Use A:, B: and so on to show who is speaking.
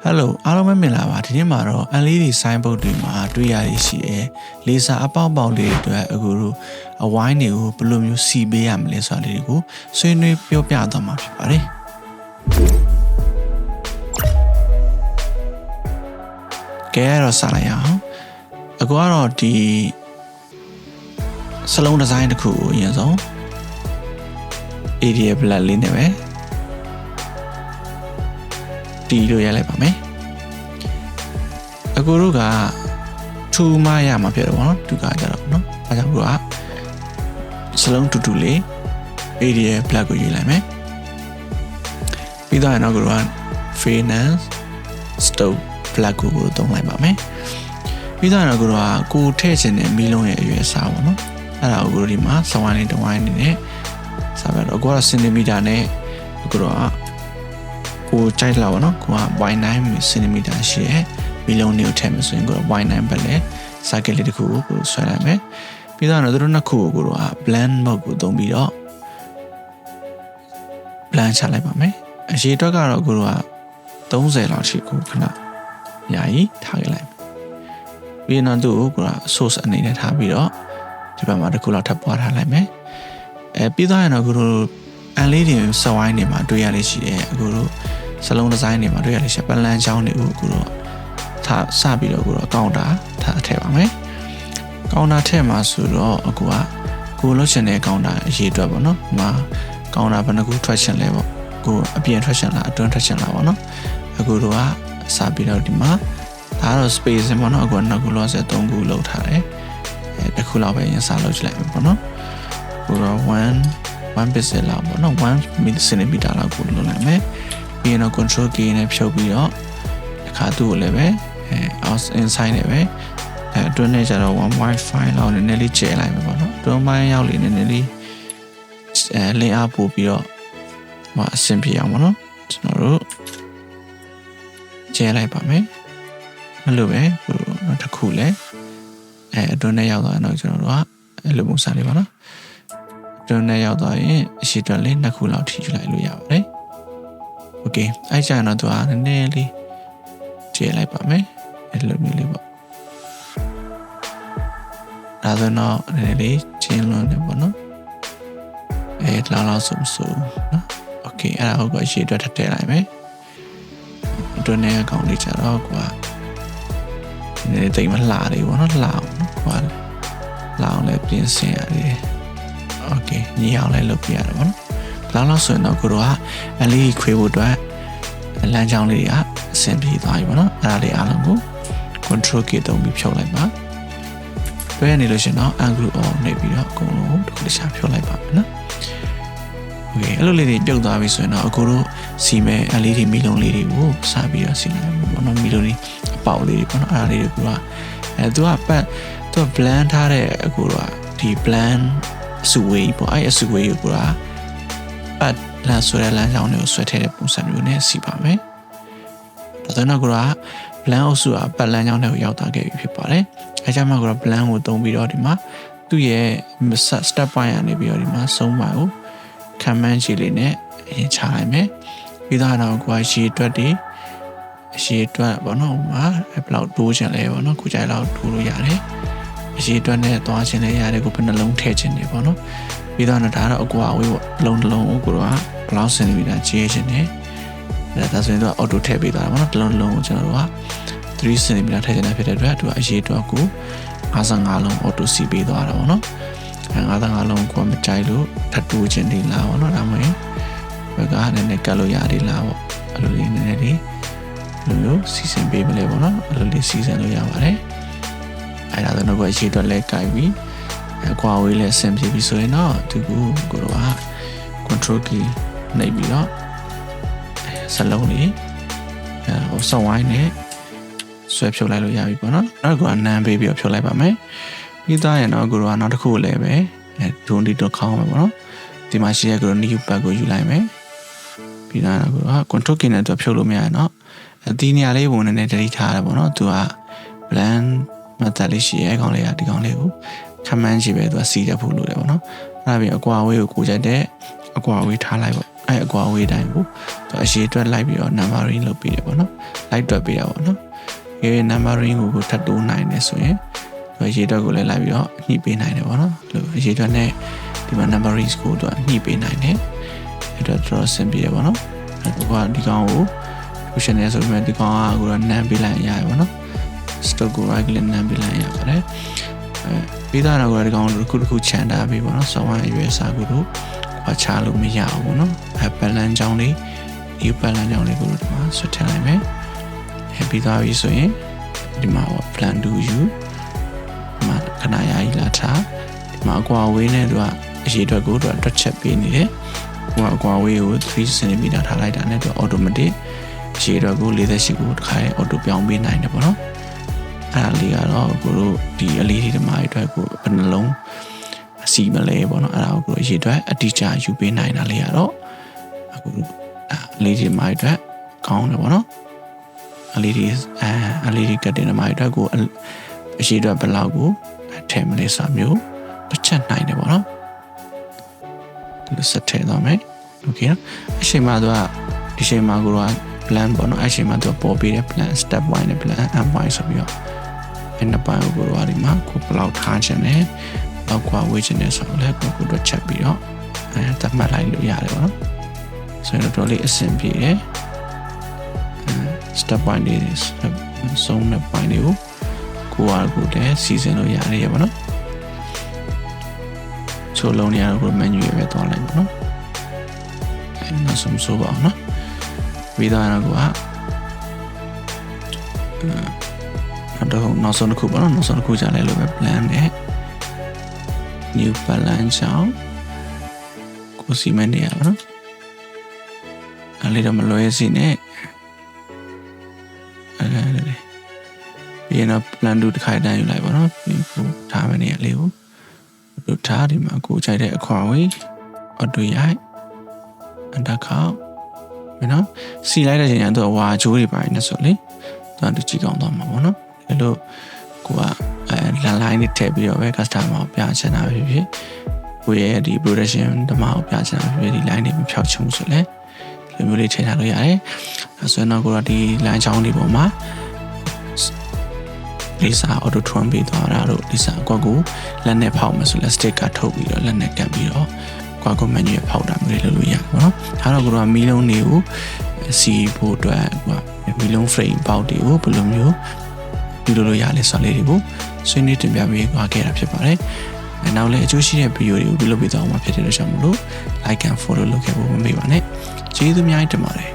A: Hello အားလုံးပဲမင်္ဂလာပါဒီနေ့မှာတော့ LED signboard တွေမှာတွေ့ရရရှိတယ်လေဆာအပေါက်ပေါက်လေးတွေအတွက်အခုတို့အဝိုင်းတွေကိုဘယ်လိုမျိုးစီပေးရမလဲဆိုတာလေးကိုဆွေးနွေးပြောပြသွားမှာဖြစ်ပါတယ်ကဲတော့စလိုက်အောင်အခုကတော့ဒီစလုံးဒီဇိုင်းတစ်ခုကိုအရင်ဆုံး area black လေးနဲ့ပဲတီးလို့ရလိုက်ပါမယ်အကိုတို့ကထူမရမှာဖြစ်တယ်ပေါ့နော်သူကကြတော့နော်အဲကြောင့်ကိုကစလုံးတူတူလေး area black ကိုယူလိုက်မယ်ပြီးတော့နောက်ကိုက finance stock black ကိုသုံးလိုက်ပါမယ်ပြီးတော့နောက်ကိုကကိုထည့်ချင်တဲ့မီလုံးရဲ့အရွယ်အစားပေါ့နော်အဲ့ဒါကိုဒီမှာစဝိုင်းလေးတစ်ဝိုင်းနေနဲ့စားပြတော့ကိုကစင်တီမီတာနဲ့ကိုကကိုကြိုက်လာပါတော့ကိုက y9 စင်တီမီတာရှိရဲ့မီလုံးတွေကိုထည့်မယ်ဆိုရင်ကိုက y9 ပဲလေ circle လေးတစ်ခုကိုဆွဲလိုက်မယ်ပြီးတော့တို့နှစ်ခုကိုက blend mode ကိုသုံးပြီးတော့ blend ချလိုက်ပါမယ်အရေးအတွက်ကတော့ကိုက30လောက်ရှိကိုခဏယာယီထားခဲ့လိုက်ပြီးတော့သူ့ကိုက source အနေနဲ့ထားပြီးတော့ဒီဘက်မှာတစ်ခုလောက်ထပ်ပွားထားလိုက်မယ်ပြီးတော့ရင်တော့ကိုတို့အန်လေးတွေစဝိုင်းတွေမှာတွေ့ရလိမ့်ရှိတယ်အခုတို့စလုံးဒီဇိုင်းတွေမှာတွေ့ရလိမ့်ရှိပလန်ချောင်းတွေကိုကိုတို့ထားစပြီးတော့ကိုတို့ကောင်တာထားထည့်ပါမယ်ကောင်တာထည့်မှာဆိုတော့အခုကကိုလှုပ်ရှင်တဲ့ကောင်တာအရေးအတွက်ပေါ့နော်ဒီမှာကောင်တာဘယ်နှခုထွက်ရှင်လဲပေါ့ကိုအပြင်ထွက်ရှင်လားအတွင်းထွက်ရှင်လားပေါ့နော်အခုတို့ကစပြီးတော့ဒီမှာဒါတော့ space ပေါ့နော်အခုကနှစ်ခုလောက်ဆက်3ခုလောက်ထားတယ်တစ်ခုလောက်ပဲရင်စားလုပ်ကြလိုက်မယ်ပေါ့နော်ကိုတော့1 pixel လောက်ပေါ့နော်1 centimeter လောက်ကိုလုပ်လိုက်မယ်ပြီးရင်တော့ control key နဲ့ဖြုတ်ပြီးတော့အခါသူ့ကိုလည်းပဲ out inside နဲ့ပဲအတွင်းနဲ့ကျတော့ 1.5 လောက်နည်းနည်းလေးကျဲလိုက်မယ်ပေါ့နော်အတွင်းပိုင်းရောက်လေနည်းနည်းလေးလင်းအားပို့ပြီးတော့အဆင်ပြေအောင်ပေါ့နော်ကျွန်တော်တို့ကျဲလိုက်ပါမယ်အဲ့လိုပဲတစ်ခုလည်းအတွင်းနဲ့ရောက်သွားတော့ကျွန်တော်တို့ကအဲ့လိုပုံစံလေးပါနော်အတွင်းနဲ့ရောက်သွားရင်အရှိတွက်လေးနှစ်ခုလောက်ထိယူလိုက်လို့ရပါတယ်โอเคအဲ့ကျရင်တော့သူကနည်းနည်းလေးကျဲလိုက်ပါမယ်အဲ့လိုမျိုးလေးပေါ့ဒါဆိုတော့နည်းနည်းလေးချင်းလွန်နေပေါ့နော်လောက်ဆိုနော်โอเคအဲ့ဒါဟုတ်ကအရှိတွက်ထည့်လိုက်မယ်အတွင်းနဲ့အကောင်လေးကျတော့ကွာနည်းနည်းတိတ်မလှလေးပေါ့နော်လှအောင်နော်ကွာလှအောင်လည်းပြင်ဆင်ရတယ်โอเคညီအောင်လည်းလုပ်ပြရတယ်ပေါ့နော်လောက်ဆိုရင်တော့ကိုတို့ကအလေးခွေးဖို့အတွက်လမ်းကြောင်းလေးတွေကအဆင်ပြေသွားပြီပေါ့နော်အဲ့ဒါလေးအားလုံးကို control key သုံးပြီးဖြုတ်လိုက်ပါတွဲနေလို့ရှင်တော့ angle on နေပြီးတော့အကုန်လုံးတစ်ခုတစ်ခြားဖြုတ်လိုက်ပါမယ်နော်โอเคအဲ့လိုလေးတွေပြုတ်သွားပြီဆိုရင်တော့အကိုတို့စီမဲအလေးတွေမီလုံးလေးတွေကိုစပြီးတော့စီလိုက်မယ်ပေါ့နော်မီလုံးလေးအပေါက်လေးတွေပေါ့နော်အဲ့ဒါလေးတွေကသူကပတ်သူက blend ထားတဲ့အကိုတို့ကဒီ blend အစုဝေးပေါ့အဲ့အစုဝေးကိုကပတ်လာဆိုတဲ့လမ်းကြောင်းတွေကိုဆွဲထည့်တဲ့ပုံစံမျိုးနဲ့စီပါမယ်ဒါဆိုတော့ကိုက blend အုပ်စုကပတ်လမ်းကြောင်းတွေကိုရောက်သွားခဲ့ပြီဖြစ်ပါတယ်အဲကြောင့်မှကိုက blend ကိုသုံးပြီးတော့ဒီမှာသူ့ရဲ့ step point ကနေပြီးတော့ဒီမှာဆုံးပိုင်းကို command ရှိလေးနဲ့အရင်ချလိုက်မယ်ပြီးတော့ကိုကရှည်အတွက်တွေအရှည်အတွက်ပေါ့နော်ဟိုမှာဘယ်လောက်တိုးချင်လဲပေါ့နော်ခုကြိုက်လောက်တိုးလို့ရတယ်အရှည်အတွက်နဲ့သွားချင်လဲရတယ်ကိုဘယ်နှလုံးထည့်ချင်တယ်ပေါ့နော်ပြီးတော့ဒါတော့အကွာအဝေးပေါ့အလုံးတစ်လုံးကိုကဘယ်လောက်စင်တီမီတာကျဲချင်တယ်ဒါဆိုရင်တော့ auto ထည့်ပေးသွားတာပေါ့နော်တစ်လုံးလုံးကိုကျွန်တော်တို့က3 cm ထည့်ချင်တာဖြစ်တဲ့အတွက်သူကအရေးအတွက်ကို55လုံး auto စီပေးသွားတာပေါ့နော်55လုံးကိုမကြိုက်လို့ထပ်တိုးချင်တယ်လားပေါ့နော်ဒါမှမဟုတ်ဘက်ကနည်းနည်းကတ်လို့ရတယ်လားပေါ့အဲ့လိုလေးနည်းနည်းလေးလို့စီစဉ်ပေးမလဲပေါ့နော်အဲ့လိုလေးစီစဉ်လို့ရပါတယ်အဲ့ဒါတော့ကိုအရေးအတွက်လဲကြိုက်ပြီးကွာဝေးလဲအဆင်ပြေပြီဆိုရင်တော့သူကိုတော့ control key နှိပ်ပြီးတော့စလုံးလေးဆောင်းဝိုင်းနဲ့ဆွဲဖြုတ်လိုက်လို့ရပြီပေါ့နော်အဲ့ဒါကနန်းပေးပြီးတော့ဖြုတ်လိုက်ပါမယ်ပြီးသားရင်တော့ကိုတော့နောက်တစ်ခုလည်းပဲဒွန်ဒီတော့ခေါင်းမှာပေါ့နော်ဒီမှာရှိရကို new pack ကိုယူလိုက်မယ်ပြီးတော့ကိုတော့ control key နဲ့တော့ဖြုတ်လို့မရရင်တော့ဒီနေရာလေးပုံနဲ့တတိထားရတယ်ပေါ့နော်သူက blend method လေးရှိရဲကောင်လေးကဒီကောင်လေးကို command ရှိပဲသူကစီးတက်ဖို့လိုတယ်ပေါ့နော်အဲ့ဒါပြီးအကွာအဝေးကိုကိုကြိုက်တဲ့အကွာအဝေးထားလိုက်ပေါ့ အကွာအဝေးတိုင်းကိုသူအရေးအတွက်လိုက်ပြီးတော့ numbering လုပ်ပေးတယ်ပေါ့နော်လိုက်တွက်ပေးတာပေါ့နော်ဒီ numbering ကိုထပ်တိုးနိုင်တယ်ဆိုရင်သူအရေးအတွက်ကိုလည်းလိုက်ပြီးတော့ညှိပေးနိုင်တယ်ပေါ့နော်လို့အရေးအတွက်နဲ့ဒီမှာ numbering ကိုသူညှိပေးနိုင်တယ်အဲ့တော့တော်တော်အဆင်ပြေတယ်ပေါ့နော်အဲ့တော့ဒီကောင်ကို function နဲ့ဆိုပြီးဒီကောင်ကကိုတော့ name ပေးလိုက်ရတယ်ပေါ့နော် stock ကို right click နမ်းပေးလိုက်ရပါတယ်ပြီးသားတော့ဒီကောင်တစ်ခုခြံထားပြီးပေါ့နော်ဆောင်းဝိုင်းရွေးစားကိုတို့ခွာချလို့မရဘူးပေါ့နော်balance ကြောင်းလေးဒီ balance ကြောင်းလေးကိုတို့ဒီမှာဆွတ်ထည့်လိုက်မယ်ပြီးသားပြီဆိုရင်ဒီမှာ plan to you ဒီမှာခဏယာယီလာထားဒီမှာအကွာအဝေးနဲ့သူကအရေးအတွက်ကိုသူကတွက်ချက်ပေးနေတယ်ဟိုအကွာအဝေးကို3 cm ထားလိုက်တာနဲ့သူ automatic အရေးအတွက်ကို48ကိုတစ်ခါလေး auto ပြောင်းပေးနိုင်တယ်ပေါ့နော်အဲ့ဒါလေးကတော့ကိုတို့ဒီအလေးတွေမှာအတွက်ကိုဘယ်နှလုံးအစီမလဲပေါ့နော်အဲ့ဒါကိုကိုအရေးအတွက်အတိအကျယူပေးနိုင်တာလေးကတော့အခုအလေးတွေမှာအတွက်ကောင်းတယ်ပေါ့နော်အလေးတွေကတ်တဲ့မှာအတွက်ကိုအရေးအတွက်ဘယ်လောက်ကိုထည့်မလဲဆိုမျိုးတစ်ချက်နိုင်တယ်ပေါ့နော်ဒီလိုဆက်ထည့်သွားမယ်โอเคနော်အချိန်မှာသူကဒီချိန်မှာကိုတော့ plan ပေါ့နော်အချိန်မှာသူပေါ်ပေးတဲ့ plan step 1နဲ့ plan m1 ဆိုပြီးတော့အဲ့နှစ်ပိုင်းကိုတော့ဒီမှာကိုဘယ်လောက်ထားချင်တယ်ဘယ်လောက်ကွာဝေးချင်တယ်ဆိုတော့လည်းကိုတော့ချက်ပြီးတော့သတ်မှတ်လိုက်လို့ရတယ်ပေါ့နော်ဆိုတော့တော်လေးအဆင်ပြေတယ်step 1တွေဆုံးတဲ့ပိုင်းတွေကိုကိုလည်းစီစဉ်လို့ရတယ်ပေါ့နော်ချိုးလုံးနေရတော့ menu ပဲသွားလိုက်ပေါ့နော်အဲ့နောက်ဆုံးဆိုပါအောင်နော်ပြီးတော့တော့နောက်ဆုံးတစ်ခုပေါ့နော်နောက်ဆုံးတစ်ခုကြာလဲလို့ပဲ plan နဲ့ new balance အောင်ကိုစီမံနေရပါတော့အဲ့လေးတော့မလွဲစီနဲ့ပြီးတော့ plan 2တစ်ခါတန်းယူလိုက်ပါတော့ပြီးကိုထားမနေရလေးကိုတို့ထားဒီမှာကိုကြိုက်တဲ့အခွာဝေးအတူရိုက်အတခါနော်စီလိုက်တဲ့ချိန်ကျတော့ဝါချိုးတွေပိုင်းနဲ့ဆိုလေသူကြည့်ကောင်းသွားမှာပေါ့နော်အဲ့လိုကိုကline တွေထည့်ပြီးတော့ပဲ customer ကိုပြချင်တာဖြစ်ဖြစ်ကိုရဲ့ဒီ production တမကိုပြချင်တာဖြစ်ဖြစ်ဒီ line တွေမဖြောက်ချင်ဘူးဆိုလဲဒီမျိုးလေးထည့်ထားလို့ရတယ်အဲဆိုတော့ကိုကဒီ line ချောင်းတွေပေါ်မှာလေးစား auto tron ပေးသွားတာတို့လေးစားအကွက်ကိုလက်နဲ့ဖောက်မယ်ဆိုလဲ sticker ထုတ်ပြီးတော့လက်နဲ့ကပ်ပြီးတော့ကွာကွန်မန်ယူဖောက်တာမျိုးလေးလုပ်လို့ရတယ်ပေါ့နော်ဒါတော့ကိုကမီလုံးတွေကိုစီဖို့အတွက်မီလုံး frame ပေါက်တွေကိုဘယ်လိုမျိုးပြုလုပ်လို့ရလဲဆိုလေးတွေကိုဆွေးနွေးတင်ပြပေးသွားခဲ့တာဖြစ်ပါတယ်နောက်လည်းအကျိုးရှိတဲ့ဗီဒီယိုတွေကိုပြုလုပ်ပေးသွားမှာဖြစ်တဲ့အတွက်ကြောင့်မို့လို့ like and follow လုပ်ခဲ့ဖို့မမေ့ပါနဲ့ကျေးဇူးများတင်ပါတယ်